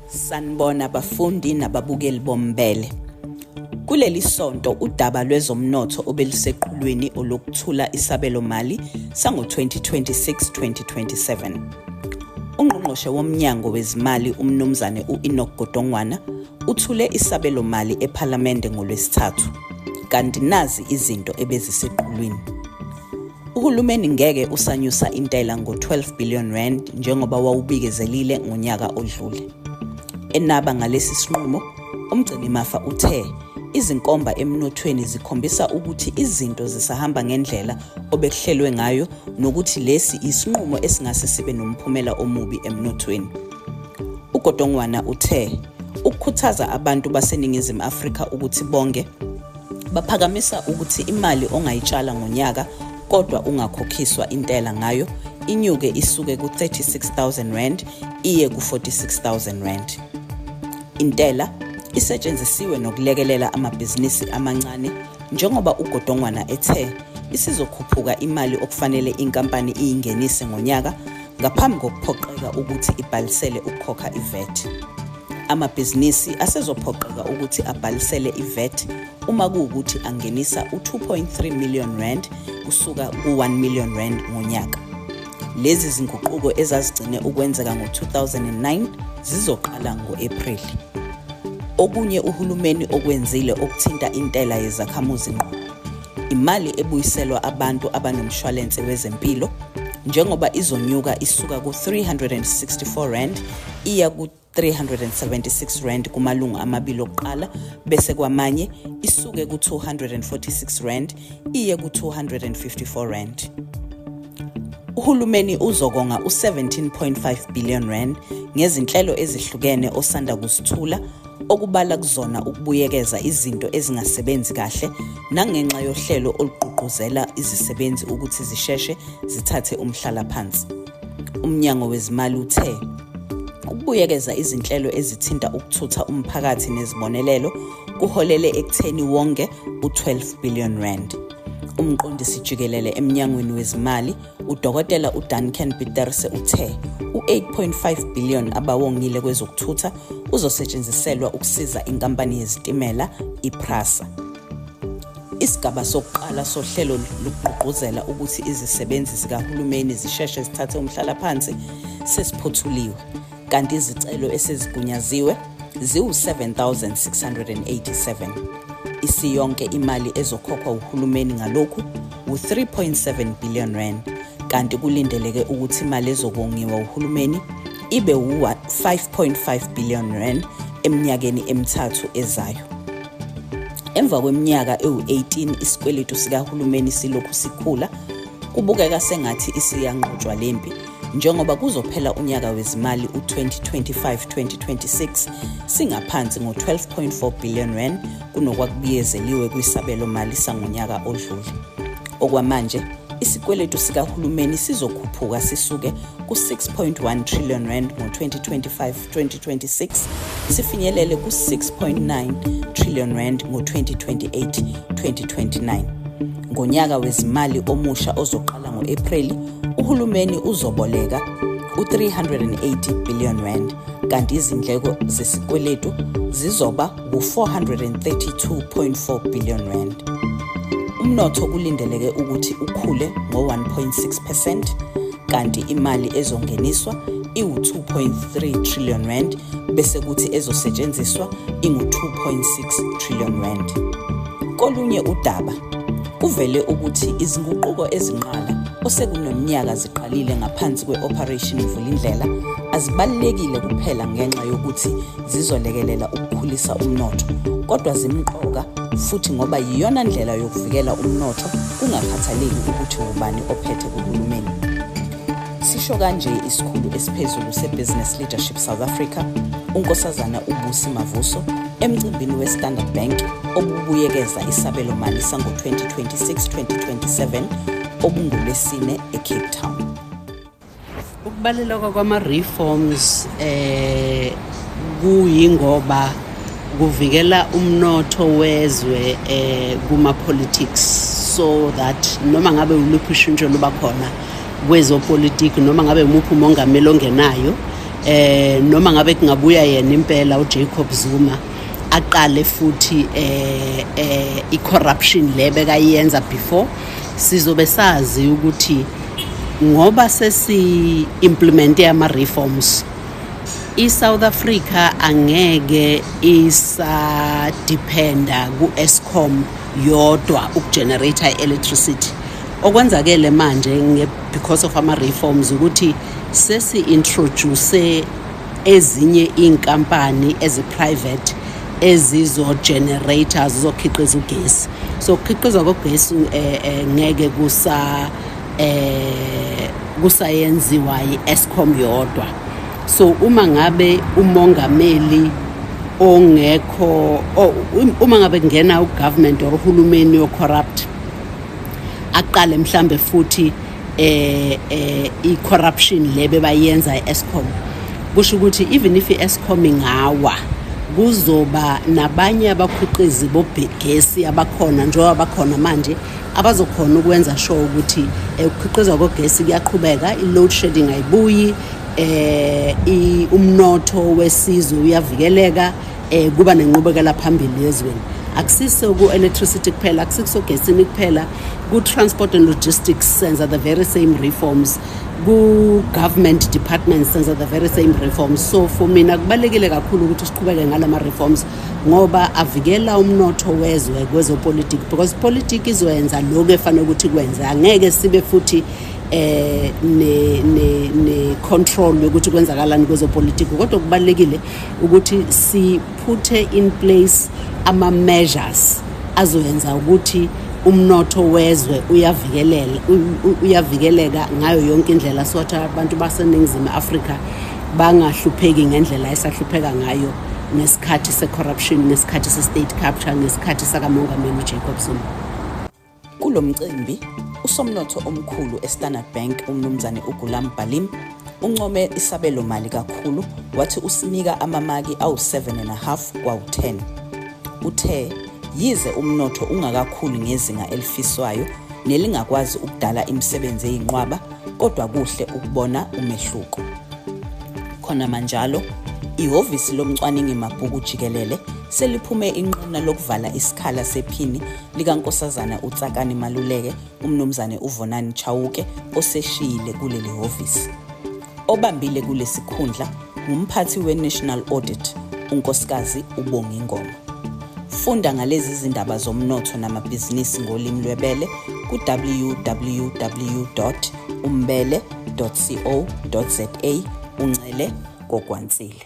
Sanibona bafundi nababukeli bombele. Kuleli sonto udaba lwezomnotho obeliseqhulwini olokuthula isabelo mali sango-2026-2027. Ungqongqoshe womnyango wezimali umnumzane u-Enoch Godongwana uthule isabelo mali ePhalamende ngoLwesithathu. Kanti nazi izinto ebeziseqhulwini. Uhulumeni ngeke usanyusa intela ngo-R12 billion njengoba wawubikezelile ngonyaka odlule. Enaba ngalesi sinqumo, umgcini mafa uthe izinkomba emnothweni zikhombisa ukuthi izinto zisahamba ngendlela obekuhlelwe ngayo nokuthi lesi isinqumo esingase sibe nomphumela omubi emnothweni. uGodongwana uthe ukukhuthaza abantu baseNingizimu Afrika ukuthi bonge baphakamisa ukuthi imali ongayitshala ngonyaka kodwa ungakhokhiswa intela ngayo inyuke isuke ku-R36,000 iye ku-R46,000. Intela isetshenzisiwe nokulekelela amabhizinisi amancane njengoba uGodongwana ethe isizokhuphuka imali okufanele inkampani iyingenise ngonyaka ngaphambi kokuphoqeka ukuthi ibhalisele ukukhokha iVAT. Amabhizinisi asezophoqeka ukuthi abhalisele iVAT uma kuwukuthi angenisa u-R2.3 million kusuka ku-R1 million ngonyaka. Lezi zinguquko ezazigcine ukwenzeka ngo-2009 zizoqala ngo-April. Okunye uhulumeni okwenzile okuthinta intela yezakhamuzi ngqo. Imali ebuyiselwa abantu abanomshwalense wezempilo njengoba izonyuka isuka ku-R364 iya ku-R376 kumalungu amabili okuqala bese kwamanye isuke ku-R246 iye ku-R254. Uhulumeni uzokonga u-R17.5 billion ngezinhlelo ezihlukene osanda kuzithula okubala kuzona ukubuyekeza izinto ezingasebenzi kahle nangenxa yohlelo olugqugquzela izisebenzi ukuthi zisheshe zithathe umhlalaphansi. Umnyango wezimali uthe ukubuyekeza izinhlelo ezithinta ukuthutha umphakathi nezibonelelo kuholele ekutheni wonge u-R12 billion. Umqondisi jikelele emnyangweni wezimali uDokotela uDuncan Pieterse uthe u-8.5 billion abawongile kwezokuthutha uzosetshenziselwa ukusiza inkampani yezitimela iPrasa. Isigaba sokuqala sohlelo lugqugquzela ukuthi izisebenzi zikahulumeni zisheshe zithathe umhlalaphansi sesiphothuliwe, kanti izicelo esezigunyaziwe ziwu-7,687. Isiyonke imali ezokhokhwa uhulumeni ngalokhu u-R3.7 billion, kanti kulindeleke ukuthi imali ezokongiwa uhulumeni ibe u-5.5 billion eminyakeni emithathu ezayo. Emva kweminyaka ewu-18 isikweletu sikahulumeni silokhu sikhula, kubukeka sengathi isiyanqotshwa lempi njengoba kuzophela unyaka wezimali u-2025-2026 singaphansi ngo-R12.4 billion kunokwakubiyezeliwe kwisabelo mali sangonyaka odlule. Okwamanje isikweletu sikahulumeni sizokhuphuka sisuke ku-R6.1 trillion ngo-2025-2026 sifinyelele ku-R6.9 trillion ngo-2028-2029. Ngonyaka wezimali omusha ozoqala ngo-April, uhulumeni uzoboleka u-R380 billion kanti izindleko zesikweletu zizoba u-R432.4 billion. Umnotho kulindeleke ukuthi ukhule ngo-1.6% kanti imali ezongeniswa iwu-R2.3 trillion bese kuthi ezosetshenziswa ingu-R2.6 trillion. Kolunye udaba kuvele ukuthi izinguquko ezinqala osekunominyaka ziqalile ngaphansi kwe-Operation Vulindlela azibalulekile kuphela ngenxa yokuthi zizolekelela ukukhulisa umnotho, kodwa zimqoka futhi ngoba yiyona ndlela yokuvikela umnotho kungakhathaleki ukuthi ubani ophethe uhulumeni. Sisho kanje isikhulu esiphezulu seBusiness Leadership South Africa, uNkosazana uBusi Mavuso, emcimbini weStandard Bank obubuyekeza isabelo mali sango-2026-2027 obungoLwesine eCape Town. Ukubaluleka kwama-reforms kuyingoba kuvikela umnotho wezwe kuma-politics, so that noma ngabe uluphi ushintsho luba khona kwezopolitiki noma ngabe umuphi umongameli ongenayo noma ngabe kungabuya yena impela uJacob Zuma aqale futhi i-corruption lebe kayenza before, sizobe sazi ukuthi ngoba sesi implement ama reforms iSouth Africa angeke isa dependa ku Eskom yodwa ukugenerate electricity. Okwenzakele manje because of ama reforms ukuthi sesi introduce ezinye inkampani private ezizo generators zizokhiqiza ugesi. So ukhiqiza kogesi ngeke kusayenziwa iEskom yodwa. So uma ngabe umongameli ongekho uma ngabe kungena ugovernment or uhulumeni ocorrupt aqale mhlambe futhi i-corruption lebe bayenza iEskom, kusho ukuthi even if iEskom ingawa kuzoba nabanye abakhiqizi bogesi abakhona njengoba bakhona manje abazokhona ukwenza sure ukuthi ukhiqiza kogesi kuyaqhubeka, i-load shedding ayibuyi, umnotho wesizwe uyavikeleka, kuba nenqubekela phambili yezweni. Akusiso ku-electricity kuphela, akusiso gesini kuphela, ku-transport and logistics senza the very same reforms, ku-government departments senza the very same reforms. So for mina kubalekile kakhulu ukuthi siqhubeke ngalama reforms ngoba avikela umnotho wezwe kwezopolitiki, because politics izoyenza lokho efanele ukuthi kwenza. Angeke sibe futhi ne control yokuthi kwenzakalani kwezopolitiki, kodwa kubalekile ukuthi siputhe in place ama measures azoyenza ukuthi umnotho wezwe uyavikeleka ngayo yonke indlela, so that abantu baseNingizimu Afrika bangahlupheki ngendlela esahlupheka ngayo ngesikhathi secorruption, ngesikhathi sestate capture, ngesikhathi sakamongameli uJacob Zuma. Kulomcimbi usomnotho omkhulu eStandard Bank umnumzane uGulam Balim uncome isabelo mali kakhulu, wathi usinika amamaki awu7.5 kwawu10. Uthe yize umnotho ungakakhulu ngezinga elifiswayo nelingakwazi ukudala imisebenzi eyinqwaba, kodwa kuhle ukubona umehluko. Khona manjalo ihhovisi lomcwaningi mabhuku jikelele seliphume inqina lokuvala isikhala sephini likaNkosazana uTsakani Maluleke umnumzane uVonani Chauke oseshiyile kuleli hhovisi. Obambile kulesikhundla ngumphathi weNational Audit uNkosikazi uBongi Ngoma. Funda ngalezi zindaba zomnotho namabhizinisi ngolimi lwebele ku www.umbele.co.za uncele kokwansile.